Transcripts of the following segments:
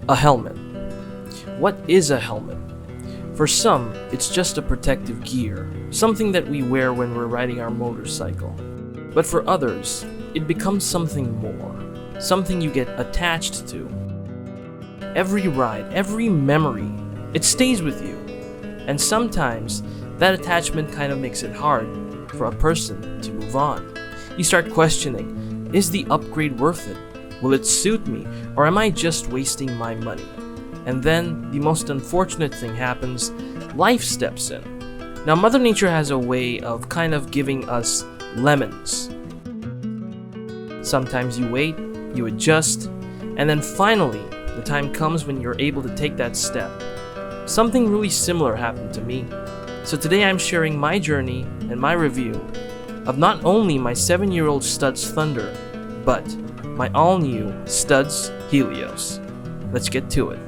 A helmet. What is a helmet? For some, it's just a protective gear, something that we wear when we're riding our motorcycle. But for others, it becomes something more, something you get attached to. Every ride, every memory, it stays with you. And sometimes, that attachment kind of makes it hard for a person to move on. You start questioning, is the upgrade worth it? Will it suit me, or am I just wasting my money? And then, the most unfortunate thing happens, life steps in. Now, Mother Nature has a way of kind of giving us lemons. Sometimes you wait, you adjust, and then finally, the time comes when you're able to take that step. Something really similar happened to me. So today I'm sharing my journey and my review of not only my 7-year-old Studs Thunder, but my all-new Studs Helios. Let's get to it.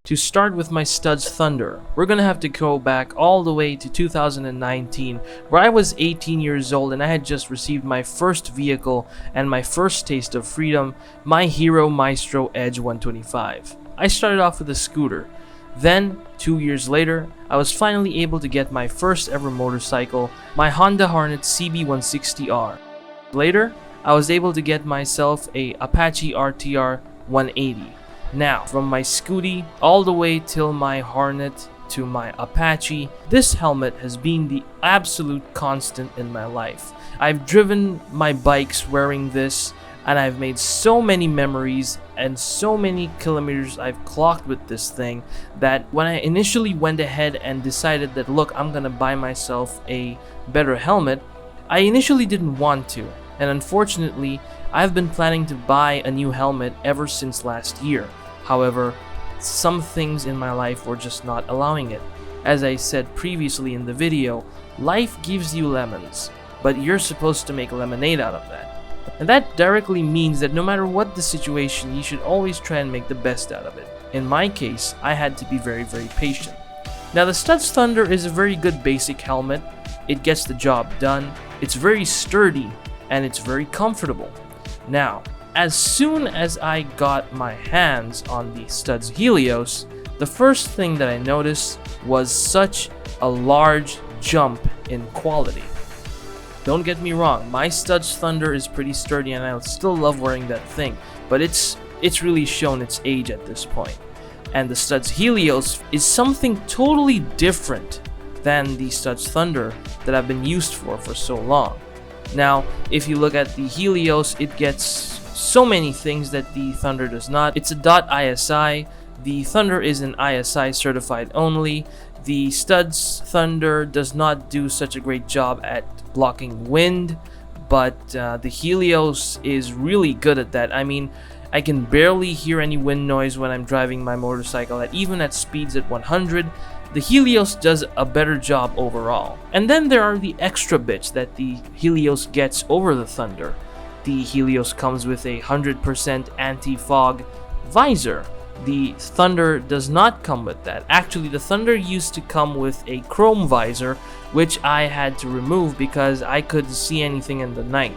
To start with my Studs Thunder, we're gonna have to go back all the way to 2019, where I was 18 years old and I had just received my first vehicle and my first taste of freedom, my Hero Maestro Edge 125. I started off with a scooter. Then, 2 years later, I was finally able to get my first ever motorcycle, my Honda Hornet CB160R. Later, I was able to get myself a Apache RTR 180. Now, from my Scooty all the way till my Hornet to my Apache, this helmet has been the absolute constant in my life. I've driven my bikes wearing this, and I've made so many memories and so many kilometers I've clocked with this thing that when I initially went ahead and decided that, look, I'm gonna buy myself a better helmet, I initially didn't want to. And unfortunately, I've been planning to buy a new helmet ever since last year. However, some things in my life were just not allowing it. As I said previously in the video, life gives you lemons, but you're supposed to make lemonade out of that. And that directly means that no matter what the situation, you should always try and make the best out of it. In my case, I had to be very, very patient. Now, the Studs Thunder is a very good basic helmet. It gets the job done. It's very sturdy and it's very comfortable. Now, as soon as I got my hands on the Studs Helios, the first thing that I noticed was such a large jump in quality. Don't get me wrong, my Studs Thunder is pretty sturdy and I still love wearing that thing, but it's really shown its age at this point. And the Studs Helios is something totally different than the Studs Thunder that I've been used for so long. Now, if you look at the Helios, it gets so many things that the Thunder does not. It's a .ISI. The Thunder is an ISI certified only. The Studs Thunder does not do such a great job at blocking wind, but the Helios is really good at that. I mean, I can barely hear any wind noise when I'm driving my motorcycle, even at speeds at 100. The Helios does a better job overall. And then there are the extra bits that the Helios gets over the Thunder. The Helios comes with a 100% anti-fog visor. The Thunder does not come with that. Actually, the Thunder used to come with a chrome visor, which I had to remove because I couldn't see anything in the night.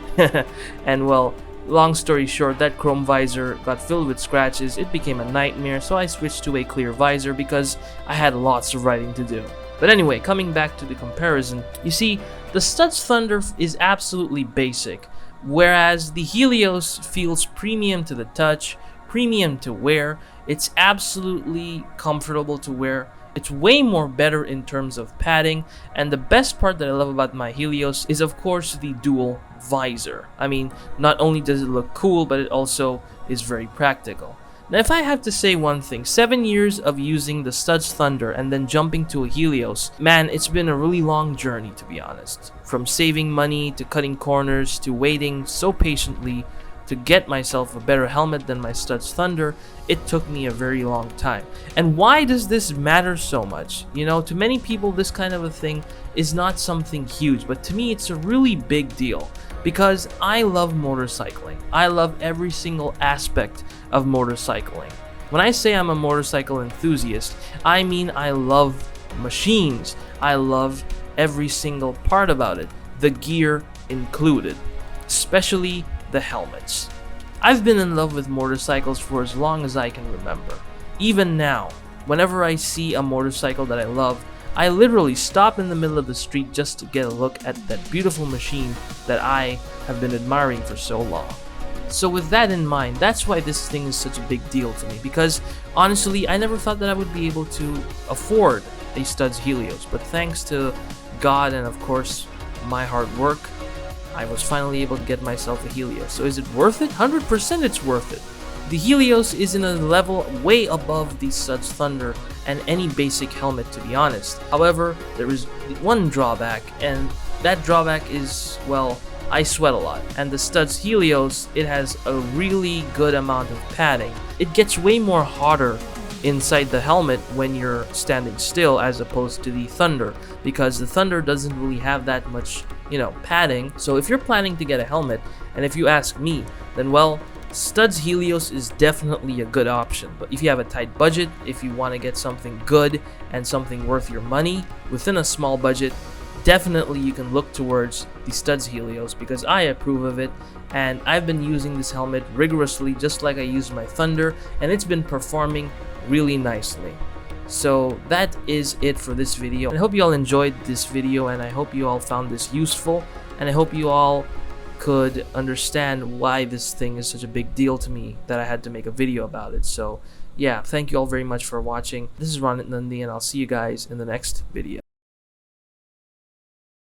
And well, long story short, that chrome visor got filled with scratches. It became a nightmare, so I switched to a clear visor because I had lots of riding to do. But anyway, coming back to the comparison, you see, the Studs Thunder is absolutely basic, whereas the Helios feels premium to the touch, premium to wear. It's absolutely comfortable to wear. It's way more better in terms of padding, and the best part that I love about my Helios is of course the dual visor. I mean, not only does it look cool, but it also is very practical. Now, if I have to say one thing, 7 years of using the Studs Thunder and then jumping to a Helios, man, it's been a really long journey, to be honest. From saving money to cutting corners to waiting so patiently to get myself a better helmet than my Studs Thunder, it took me a very long time. And why does this matter so much? You know, to many people, this kind of a thing is not something huge, but to me, it's a really big deal because I love motorcycling. I love every single aspect of motorcycling. When I say I'm a motorcycle enthusiast, I mean I love machines. I love every single part about it, the gear included, especially the helmets. I've been in love with motorcycles for as long as I can remember. Even now, whenever I see a motorcycle that I love, I literally stop in the middle of the street just to get a look at that beautiful machine that I have been admiring for so long. So with that in mind, that's why this thing is such a big deal to me, because honestly, I never thought that I would be able to afford a Studs Helios, but thanks to God and of course my hard work, I was finally able to get myself a Helios. So is it worth it? 100% it's worth it. The Helios is in a level way above the Studs Thunder and any basic helmet, to be honest. However, there is one drawback, and that drawback is, well, I sweat a lot. And the Studs Helios, it has a really good amount of padding. It gets way more hotter inside the helmet when you're standing still as opposed to the Thunder, because the Thunder doesn't really have that much, padding. So if you're planning to get a helmet, and if you ask me, then well, Studs Helios is definitely a good option. But if you have a tight budget, if you want to get something good and something worth your money within a small budget, definitely you can look towards the Studs Helios, because I approve of it and I've been using this helmet rigorously just like I used my Thunder, and it's been performing really nicely. So that is it for this video. I hope you all enjoyed this video, and I hope you all found this useful, and I hope you all could understand why this thing is such a big deal to me that I had to make a video about it. So yeah, thank you all very much for watching. This is Ronit Nundy, and I'll see you guys in the next video.